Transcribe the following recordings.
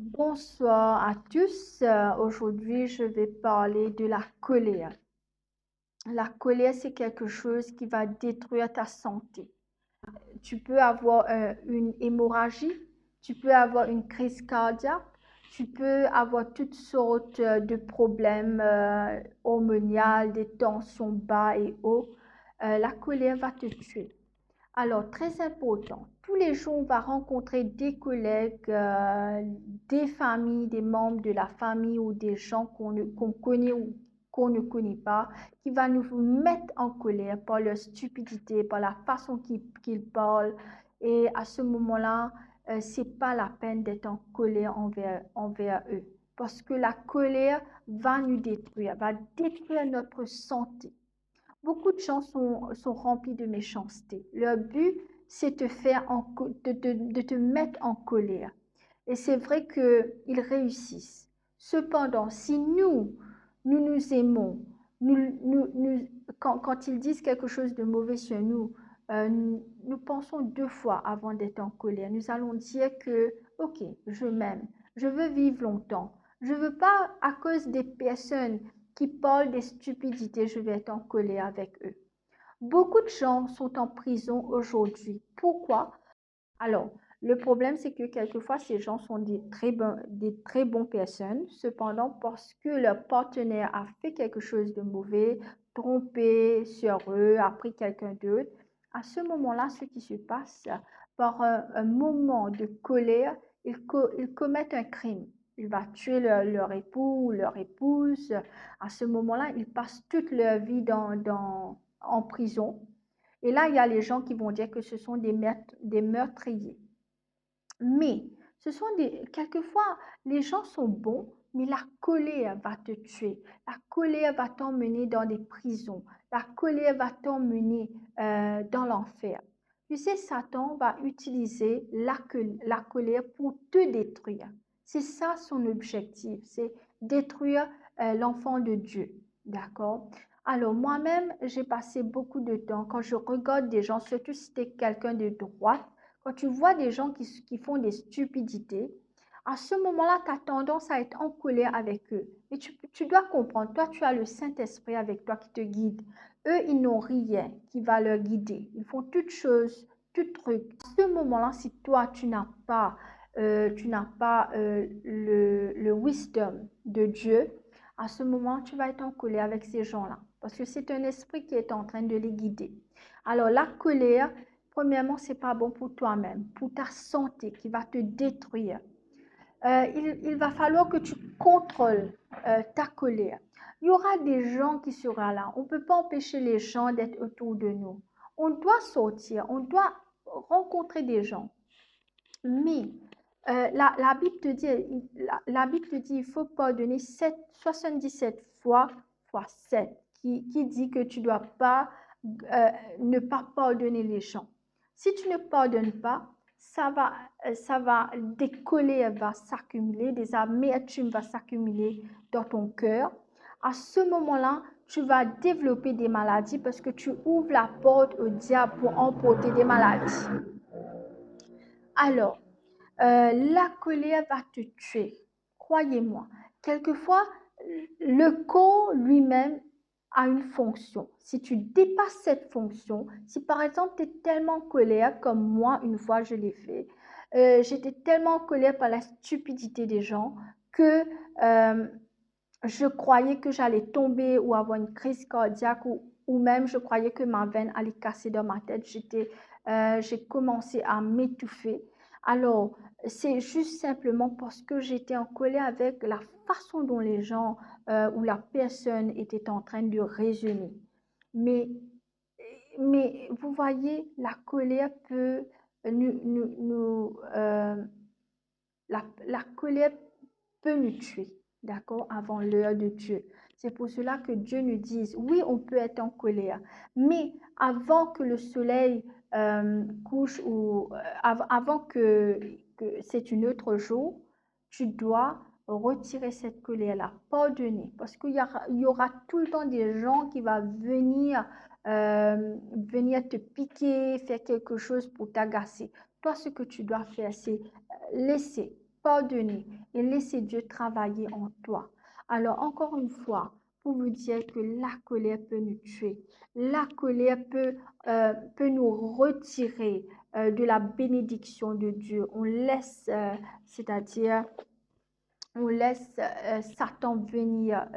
Bonsoir à tous. Aujourd'hui, je vais parler de la colère. La colère, c'est quelque chose qui va détruire ta santé. Tu peux avoir une hémorragie, tu peux avoir une crise cardiaque, tu peux avoir toutes sortes de problèmes hormonaux, des tensions bas et hauts. La colère va te tuer. Alors, très important, tous les jours, on va rencontrer des collègues, des familles, des membres de la famille ou des gens qu'on connaît ou qu'on ne connaît pas, qui va nous mettre en colère par leur stupidité, par la façon qu'ils parlent. Et à ce moment-là, c'est pas la peine d'être en colère envers eux. Parce que la colère va nous détruire, va détruire notre santé. Beaucoup de gens sont remplis de méchanceté. Leur but, c'est de te mettre en colère. Et c'est vrai qu'ils réussissent. Cependant, si nous aimons, quand ils disent quelque chose de mauvais sur nous, nous pensons deux fois avant d'être en colère. Nous allons dire que, ok, je m'aime, je veux vivre longtemps. Je ne veux pas, à cause des personnes qui parlent des stupidités, je vais être en colère avec eux. Beaucoup de gens sont en prison aujourd'hui. Pourquoi? Alors, le problème, c'est que quelquefois, ces gens sont des très bonnes personnes. Cependant, parce que leur partenaire a fait quelque chose de mauvais, trompé sur eux, a pris quelqu'un d'autre, à ce moment-là, ce qui se passe, par un moment de colère, ils commettent un crime. Ils vont tuer leur époux ou leur épouse. À ce moment-là, ils passent toute leur vie en prison. Et là, il y a les gens qui vont dire que ce sont des meurtriers. Mais quelquefois, les gens sont bons, mais la colère va te tuer. La colère va t'emmener dans des prisons. La colère va t'emmener dans l'enfer. Tu sais, Satan va utiliser la colère pour te détruire. C'est ça son objectif, c'est détruire l'enfant de Dieu. D'accord? Alors, moi-même, j'ai passé beaucoup de temps, quand je regarde des gens, surtout si tu es quelqu'un de droite, quand tu vois des gens qui font des stupidités, à ce moment-là, tu as tendance à être en colère avec eux. Mais tu dois comprendre, toi, tu as le Saint-Esprit avec toi qui te guide. Eux, ils n'ont rien qui va leur guider. Ils font toutes choses, tout truc. À ce moment-là, si toi, tu n'as pas le wisdom de Dieu, à ce moment, tu vas être en colère avec ces gens-là. Parce que c'est un esprit qui est en train de les guider. Alors, la colère, premièrement, c'est pas bon pour toi-même, pour ta santé qui va te détruire. Il va falloir que tu contrôles ta colère. Il y aura des gens qui seront là. On ne peut pas empêcher les gens d'être autour de nous. On doit sortir, on doit rencontrer des gens. Mais la Bible te dit, la Bible te dit, il faut pardonner 77 fois 7, qui dit que tu ne dois pas ne pas pardonner les gens. Si tu ne pardonnes pas, des colères vont s'accumuler, des amertumes vont s'accumuler dans ton cœur. À ce moment-là, tu vas développer des maladies parce que tu ouvres la porte au diable pour emporter des maladies. Alors, la colère va te tuer, croyez-moi. Quelquefois, le corps lui-même a une fonction. Si tu dépasses cette fonction, si par exemple tu es tellement en colère, comme moi une fois je l'ai fait, j'étais tellement en colère par la stupidité des gens que je croyais que j'allais tomber ou avoir une crise cardiaque ou même je croyais que ma veine allait casser dans ma tête. J'ai commencé à m'étouffer. Alors, c'est juste simplement parce que j'étais en colère avec la façon dont les gens ou la personne était en train de raisonner. Mais, mais vous voyez, la colère peut la colère peut nous tuer, d'accord, avant l'heure de Dieu. C'est pour cela que Dieu nous dit, oui, on peut être en colère, mais avant que le soleil couche ou avant que c'est un autre jour, tu dois retirer cette colère-là, pardonner, parce qu'il y aura tout le temps des gens qui vont venir te piquer, faire quelque chose pour t'agacer. Toi, ce que tu dois faire, c'est laisser, pardonner et laisser Dieu travailler en toi. Alors, encore une fois, pour vous dire que la colère peut nous tuer. La colère peut nous retirer de la bénédiction de Dieu. C'est-à-dire, on laisse Satan venir.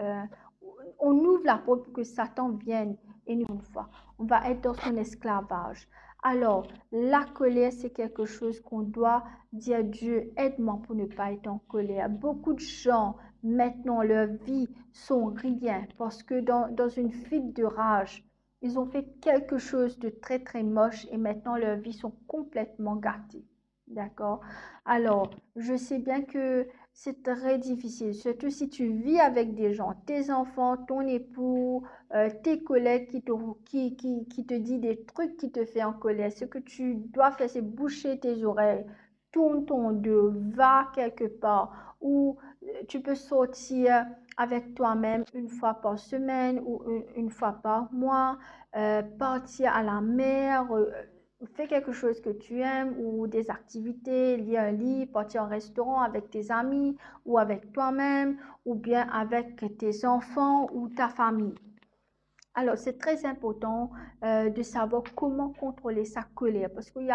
On ouvre la porte pour que Satan vienne et nous une fois. On va être dans son esclavage. Alors, la colère, c'est quelque chose qu'on doit dire, Dieu, aide-moi pour ne pas être en colère. Beaucoup de gens, maintenant, leur vie sont rien parce que dans une fuite de rage, ils ont fait quelque chose de très, très moche et maintenant, leurs vies sont complètement gâtées. D'accord? Alors, je sais bien que c'est très difficile, surtout si tu vis avec des gens, tes enfants, ton époux, tes collègues qui te disent des trucs qui te font en colère. Ce que tu dois faire, c'est boucher tes oreilles, tourne ton dos, va quelque part où tu peux sortir avec toi-même une fois par semaine ou une fois par mois, partir à la mer, fais quelque chose que tu aimes ou des activités, lire un livre, partir au restaurant avec tes amis ou avec toi-même ou bien avec tes enfants ou ta famille. Alors, c'est très important de savoir comment contrôler sa colère parce qu'il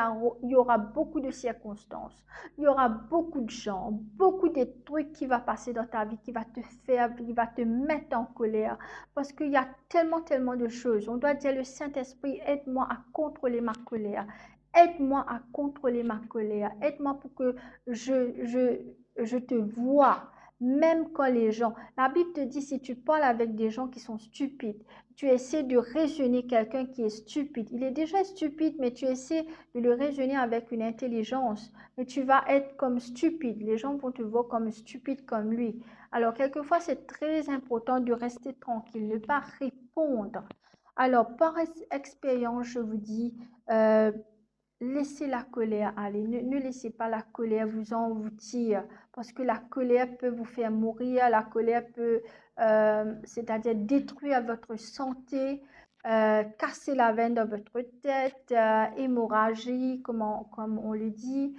y aura beaucoup de circonstances, il y aura beaucoup de gens, beaucoup de trucs qui vont passer dans ta vie qui va qui va te mettre en colère parce qu'il y a tellement, tellement de choses. On doit dire, le Saint-Esprit, aide-moi à contrôler ma colère. Aide-moi à contrôler ma colère. Aide-moi pour que je te vois. Même quand les gens, la Bible te dit, si tu parles avec des gens qui sont stupides, tu essaies de raisonner quelqu'un qui est stupide. Il est déjà stupide, mais tu essaies de le raisonner avec une intelligence. Mais tu vas être comme stupide. Les gens vont te voir comme stupide comme lui. Alors, quelquefois, c'est très important de rester tranquille, ne pas répondre. Alors, par expérience, je vous dis, laissez la colère aller. Ne laissez pas la colère vous engloutir parce que la colère peut vous faire mourir. La colère peut, c'est-à-dire détruire votre santé, casser la veine dans votre tête, hémorragie, comme on le dit,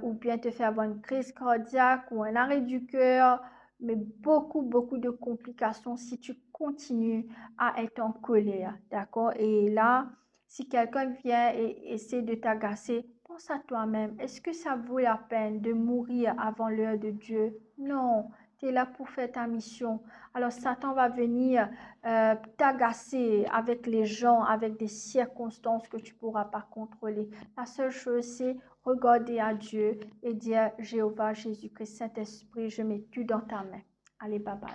ou bien te faire avoir une crise cardiaque ou un arrêt du cœur. Mais beaucoup, beaucoup de complications si tu continues à être en colère. D'accord? Et là, si quelqu'un vient et essaie de t'agacer, pense à toi-même. Est-ce que ça vaut la peine de mourir avant l'heure de Dieu? Non, tu es là pour faire ta mission. Alors Satan va venir t'agacer avec les gens, avec des circonstances que tu ne pourras pas contrôler. La seule chose, c'est regarder à Dieu et dire, Jéhovah, Jésus-Christ, Saint-Esprit, je mets tout dans ta main. Allez, bye bye.